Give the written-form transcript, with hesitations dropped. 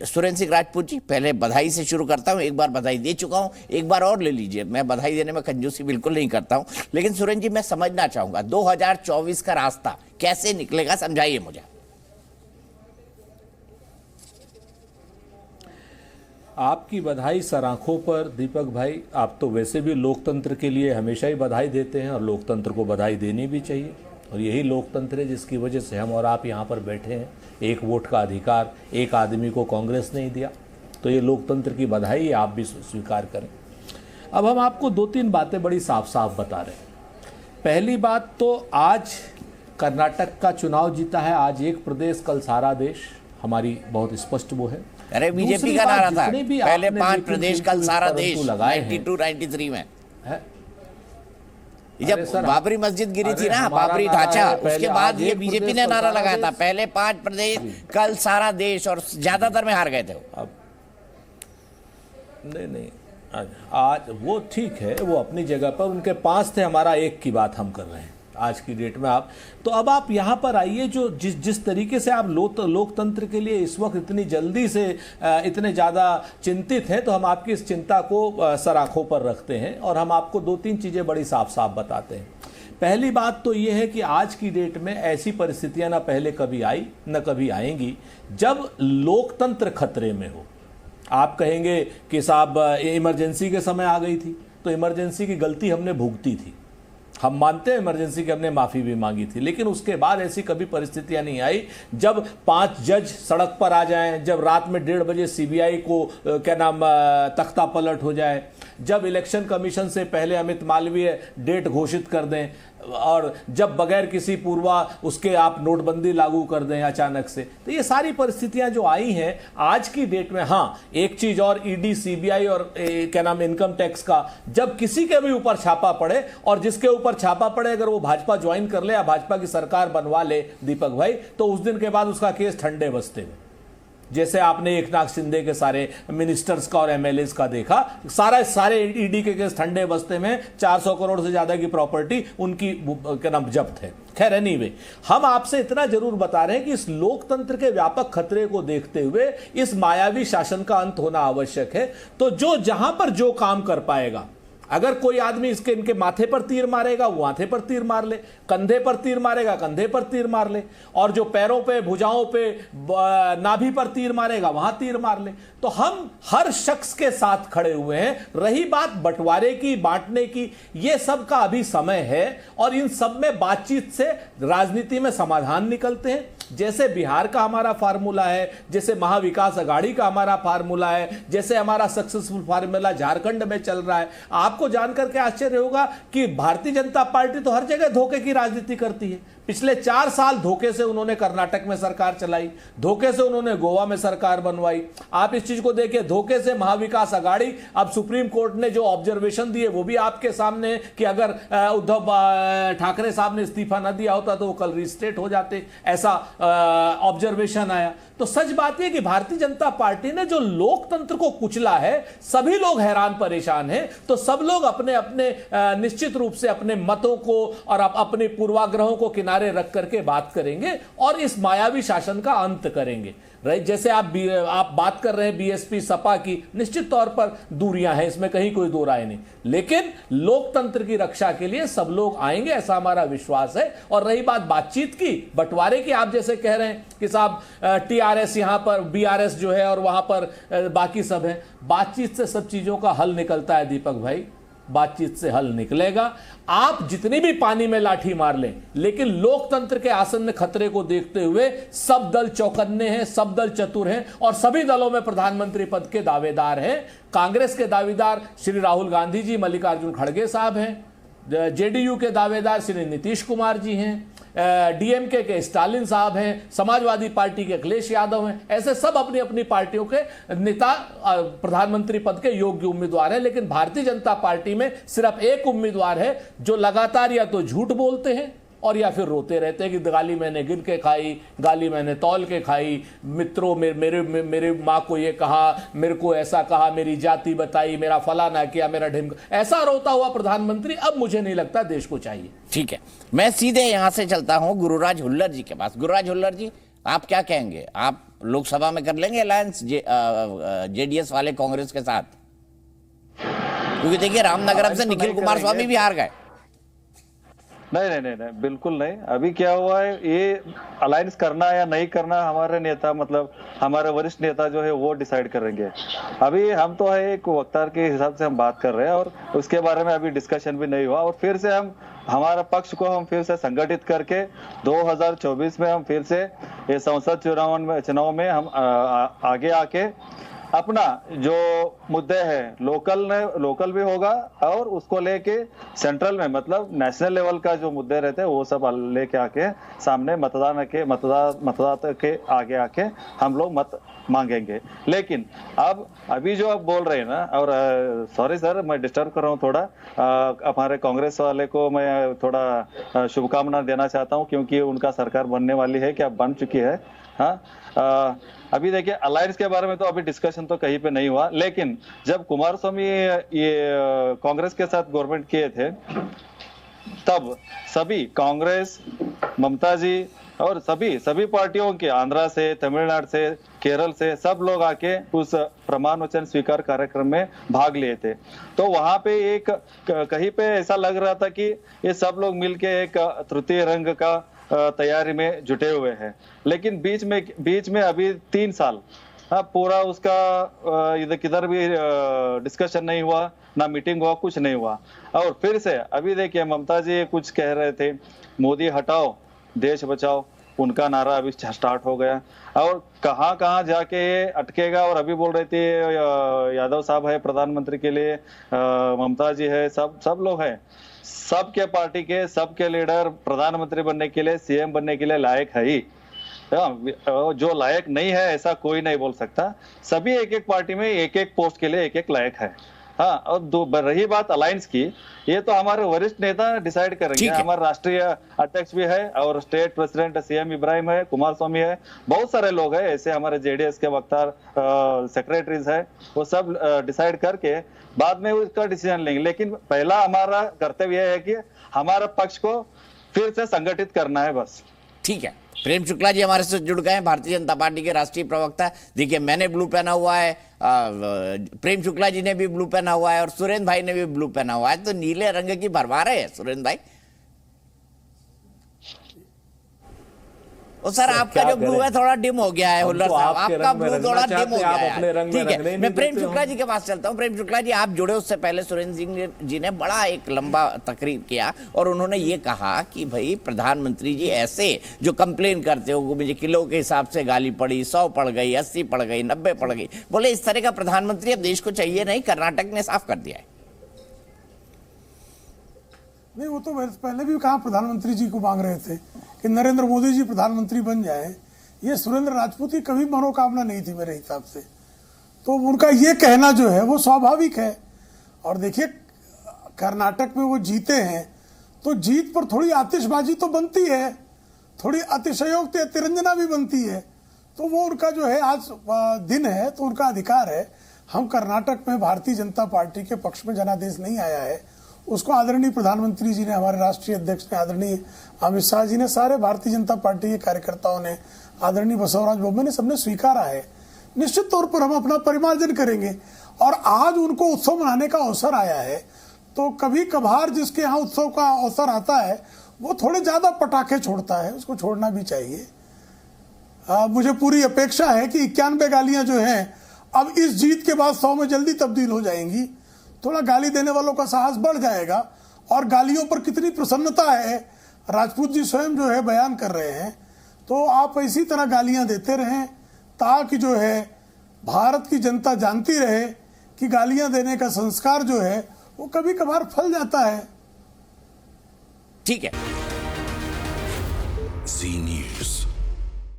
सुरेंद्र सिंह राजपूत जी, पहले बधाई से शुरू करता हूं। एक बार बधाई दे चुका हूं, एक बार और ले लीजिए। मैं बधाई देने में कंजूसी बिल्कुल नहीं करता हूं, लेकिन सुरेंद्र जी मैं समझना चाहूंगा 2024 का रास्ता कैसे निकलेगा, समझाइए मुझे। आपकी बधाई सर आंखों पर दीपक भाई। आप तो वैसे भी लोकतंत्र के लिए हमेशा ही बधाई देते हैं और लोकतंत्र को बधाई देनी भी चाहिए, और यही लोकतंत्र है जिसकी वजह से हम और आप यहाँ पर बैठे हैं। एक वोट का अधिकार एक आदमी को कांग्रेस नहीं दिया, तो ये लोकतंत्र की बधाई आप भी स्वीकार करें। अब हम आपको 2-3 बातें बड़ी साफ साफ बता रहे हैं। पहली बात तो आज कर्नाटक का चुनाव जीता है, आज एक प्रदेश कल सारा देश, हमारी बहुत स्पष्ट वो है। अरे बीजेपी का नारा था पहले 5 प्रदेश कल सारा देश, लगाए 92-93 में है। जब बाबरी मस्जिद गिरी थी ना, बाबरी ढांचा, उसके बाद ये बीजेपी ने नारा लगाया था पहले 5 प्रदेश कल सारा देश, और ज्यादातर में हार गए थे। अब नहीं, आज वो ठीक है, वो अपनी जगह पर, उनके 5 थे, हमारा 1 की बात हम कर रहे हैं आज की डेट में। आप तो अब आप यहाँ पर आइए, जो जिस तरीके से आप लोकतंत्र के लिए इस वक्त इतनी जल्दी से इतने ज़्यादा चिंतित हैं, तो हम आपकी इस चिंता को सर आंखों पर रखते हैं और हम आपको 2-3 चीज़ें बड़ी साफ साफ बताते हैं। पहली बात तो ये है कि आज की डेट में ऐसी परिस्थितियां ना पहले कभी आई न कभी आएंगी जब लोकतंत्र खतरे में हो। आप कहेंगे कि साहब इमरजेंसी के समय आ गई थी, तो इमरजेंसी की गलती हमने भुगती थी, हम मानते हैं इमरजेंसी की हमने माफ़ी भी मांगी थी, लेकिन उसके बाद ऐसी कभी परिस्थितियां नहीं आई जब 5 जज सड़क पर आ जाएं, जब रात में 1:30 बजे सीबीआई को तख्ता पलट हो जाए, जब इलेक्शन कमीशन से पहले अमित मालवीय डेट घोषित कर दें, और जब बगैर किसी पूर्वा उसके आप नोटबंदी लागू कर दें अचानक से। तो ये सारी परिस्थितियां जो आई हैं आज की डेट में। हाँ, एक चीज और, ईडी सीबीआई और इनकम टैक्स का जब किसी के भी ऊपर छापा पड़े, और जिसके ऊपर छापा पड़े अगर वो भाजपा ज्वाइन कर ले या भाजपा की सरकार बनवा ले दीपक भाई, तो उस दिन के बाद उसका केस ठंडे बस्ते में, जैसे आपने एकनाथ शिंदे के सारे मिनिस्टर्स का और एमएलएस का देखा, सारे ईडी के केस ठंडे बस्ते में, 400 करोड़ से ज्यादा की प्रॉपर्टी उनकी जब्त है। खैर एनीवे, हम आपसे इतना जरूर बता रहे हैं कि इस लोकतंत्र के व्यापक खतरे को देखते हुए इस मायावी शासन का अंत होना आवश्यक है। तो जो जहां पर जो काम कर पाएगा, अगर कोई आदमी इनके माथे पर तीर मारेगा वो माथे पर तीर मार ले, कंधे पर तीर मारेगा कंधे पर तीर मार ले, और जो पैरों पे, भुजाओं पे, नाभि पर तीर मारेगा वहां तीर मार ले। तो हम हर शख्स के साथ खड़े हुए हैं। रही बात बंटवारे की, बांटने की, ये सब का अभी समय है, और इन सब में बातचीत से राजनीति में समाधान निकलते हैं। जैसे बिहार का हमारा फार्मूला है, जैसे महाविकास अघाड़ी का हमारा फार्मूला है, जैसे हमारा सक्सेसफुल फार्मूला झारखंड में चल रहा है। आपको जानकर के आश्चर्य होगा कि भारतीय जनता पार्टी तो हर जगह धोखे की राजनीति करती है। पिछले 4 साल धोखे से उन्होंने कर्नाटक में सरकार चलाई, धोखे से उन्होंने गोवा में सरकार बनवाई। आप इस चीज को देखिए, धोखे से महाविकास अघाड़ी, अब सुप्रीम कोर्ट ने जो ऑब्जर्वेशन दिए वो भी आपके सामने है कि अगर उद्धव ठाकरे साहब ने इस्तीफा न दिया होता तो वो कल रिस्टेट हो जाते, ऐसा ऑब्जर्वेशन आया। तो सच बात है कि भारतीय जनता पार्टी ने जो लोकतंत्र को कुचला है, सभी लोग हैरान परेशान हैं। तो सब लोग अपने अपने निश्चित रूप से अपने मतों को और अपने पूर्वाग्रहों को किनारे रख करके बात करेंगे और इस मायावी शासन का अंत करेंगे। जैसे आप बात कर रहे हैं बीएसपी सपा की, निश्चित तौर पर दूरियां हैं, इसमें कहीं कोई दो राय नहीं, लेकिन लोकतंत्र की रक्षा के लिए सब लोग आएंगे, ऐसा हमारा विश्वास है। और रही बात बातचीत की, बंटवारे की, आप जैसे कह रहे हैं कि साहब टीआरएस यहां पर, बीआरएस जो है और वहां पर बाकी सब है, बातचीत से सब चीजों का हल निकलता है दीपक भाई, बातचीत से हल निकलेगा। आप जितनी भी पानी में लाठी मार लें, लेकिन लोकतंत्र के आसन्न खतरे को देखते हुए सब दल चौकन्ने हैं, सब दल चतुर हैं, और सभी दलों में प्रधानमंत्री पद के दावेदार हैं। कांग्रेस के दावेदार श्री राहुल गांधी जी, मल्लिकार्जुन खड़गे साहब हैं, जेडीयू के दावेदार श्री नीतीश कुमार जी हैं, डीएमके के स्टालिन साहब हैं, समाजवादी पार्टी के अखिलेश यादव हैं। ऐसे सब अपनी अपनी पार्टियों के नेता प्रधानमंत्री पद के योग्य उम्मीदवार हैं। लेकिन भारतीय जनता पार्टी में सिर्फ एक उम्मीदवार है जो लगातार या तो झूठ बोलते हैं और या फिर रोते रहते हैं कि गाली मैंने गिन के खाई, गाली मैंने तौल के खाई, मित्रों मेरे माँ को ये कहा, मेरे को ऐसा कहा, मेरी जाति बताई, मेरा फलाना किया, मेरा ढिमका। ऐसा रोता हुआ प्रधानमंत्री अब मुझे नहीं लगता देश को चाहिए। ठीक है, मैं सीधे यहां से चलता हूं गुरुराज हुल्लर जी के पास। गुरुराज हुल्लर जी, आप क्या कहेंगे? आप लोकसभा में कर लेंगे अलायंस जेडीएस वाले कांग्रेस के साथ? क्योंकि देखिए रामनगरम से निखिल कुमार स्वामी भी हार गए। नहीं, बिल्कुल नहीं। अभी क्या हुआ है, ये अलायंस करना या नहीं करना हमारे नेता, मतलब हमारे वरिष्ठ नेता जो है वो डिसाइड करेंगे। अभी हम तो है एक वक्तार के हिसाब से हम बात कर रहे हैं और उसके बारे में अभी डिस्कशन भी नहीं हुआ। और फिर से हम हमारा पक्ष को हम फिर से संगठित करके 2024 में हम फिर से ये संसद चुनाव में हम आगे आके अपना जो मुद्दे हैं लोकल भी होगा और उसको लेके सेंट्रल में, मतलब नेशनल लेवल का जो मुद्दे रहते हैं वो सब लेके आके सामने मतदाता के आगे आके हम लोग मत मांगेंगे। लेकिन अभी जो आप बोल रहे हैं ना, और सॉरी सर मैं डिस्टर्ब कर रहा हूँ थोड़ा, हमारे कांग्रेस वाले को मैं थोड़ा शुभकामना देना चाहता हूँ क्योंकि उनका सरकार बनने वाली है, क्या बन चुकी है। हाँ, अभी देखिए अलायंस के बारे में तो अभी डिस्कशन तो कहीं पे नहीं हुआ, लेकिन जब कुमार स्वामी ये कांग्रेस के साथ गवर्नमेंट किए थे तब सभी कांग्रेस, ममता जी और सभी पार्टियों के, आंध्रा से, तमिलनाडु से, केरल से सब लोग आके उस प्रमाण वचन स्वीकार कार्यक्रम में भाग लिए थे। तो वहां पे एक कहीं पे ऐसा लग रहा था कि ये सब लोग मिलके एक तृतीय रंग का तैयारी में जुटे हुए हैं। लेकिन बीच में अभी 3 साल पूरा उसका इधर किधर भी डिस्कशन नहीं हुआ, ना मीटिंग हुआ, कुछ नहीं हुआ। और फिर से अभी देखिए ममता जी कुछ कह रहे थे, मोदी हटाओ देश बचाओ, उनका नारा अभी स्टार्ट हो गया और कहां जाके ये अटकेगा। और अभी बोल रही थी यादव साहब है प्रधानमंत्री के लिए, ममता जी है, सब लोग हैं, सबके पार्टी के सबके लीडर प्रधानमंत्री बनने के लिए, सीएम बनने के लिए लायक है ही। जो लायक नहीं है ऐसा कोई नहीं बोल सकता। सभी एक पार्टी में एक पोस्ट के लिए एक लायक है। हाँ, और रही बात अलायंस की, ये तो हमारे वरिष्ठ नेता डिसाइड करेंगे। हमारे राष्ट्रीय अध्यक्ष भी है और स्टेट प्रेसिडेंट सीएम इब्राहिम है, कुमार स्वामी है, बहुत सारे लोग हैं ऐसे, हमारे जेडीएस के वक्तार सेक्रेटरीज है, वो सब डिसाइड करके बाद में उसका डिसीजन लेंगे। लेकिन पहला हमारा कर्तव्य है कि हमारा पक्ष को फिर से संगठित करना है बस। ठीक है, प्रेम शुक्ला जी हमारे साथ जुड़ गए हैं, भारतीय जनता पार्टी के राष्ट्रीय प्रवक्ता। देखिए मैंने ब्लू पहना हुआ है, प्रेम शुक्ला जी ने भी ब्लू पहना हुआ है और सुरेंद्र भाई ने भी ब्लू पहना हुआ है, तो नीले रंग की भरमार है सुरेंद्र भाई। और सर आपका जो ब्लू है थोड़ा डिम हो गया है, हुल्लर साहब आपका ब्लू थोड़ा डिम हो गया है। ठीक है, मैं प्रेम शुक्ला जी के पास चलता हूं। प्रेम शुक्ला जी, आप जुड़े उससे पहले सुरेंद्र जी ने बड़ा एक लंबा तकरीर किया और उन्होंने ये कहा कि भाई प्रधानमंत्री जी ऐसे जो कंप्लेन करते हो, मुझे किलो के हिसाब से गाली पड़ी, 100 पड़ गई, 80 पड़ गई, 90 पड़ गई, बोले इस तरह का प्रधानमंत्री अब देश को चाहिए नहीं। कर्नाटक ने साफ कर दिया है। नहीं, वो तो पहले भी कहा प्रधानमंत्री जी को मांग रहे थे कि नरेंद्र मोदी जी प्रधानमंत्री बन जाए। ये सुरेंद्र राजपूत की कभी मनोकामना नहीं थी मेरे हिसाब से, तो उनका ये कहना जो है वो स्वाभाविक है। और देखिए कर्नाटक में वो जीते हैं तो जीत पर थोड़ी आतिशबाजी तो बनती है, थोड़ी अतिशयोक्ति तिरंजना भी बनती है, तो वो उनका जो है आज दिन है तो उनका अधिकार है। हम कर्नाटक में भारतीय जनता पार्टी के पक्ष में जनादेश नहीं आया है, उसको आदरणीय प्रधानमंत्री जी ने, हमारे राष्ट्रीय अध्यक्ष ने, आदरणीय अमित शाह जी ने, सारे भारतीय जनता पार्टी के कार्यकर्ताओं ने, आदरणीय बसवराज बोम्मे ने, सबने स्वीकारा है। निश्चित तौर पर हम अपना परिमार्जन करेंगे और आज उनको उत्सव मनाने का अवसर आया है, तो कभी कभार जिसके यहाँ उत्सव का अवसर आता है वो थोड़े ज्यादा पटाखे छोड़ता है, उसको छोड़ना भी चाहिए। मुझे पूरी अपेक्षा है कि 91 गालियां जो हैं अब इस जीत के बाद 100 में जल्दी तब्दील हो जाएंगी। थोड़ा गाली देने वालों का साहस बढ़ जाएगा और गालियों पर कितनी प्रसन्नता है राजपूत जी स्वयं जो है बयान कर रहे हैं। तो आप इसी तरह गालियां देते रहें ताकि जो है भारत की जनता जानती रहे कि गालियां देने का संस्कार जो है वो कभी कभार फल जाता है। ठीक है। जी न्यूज़।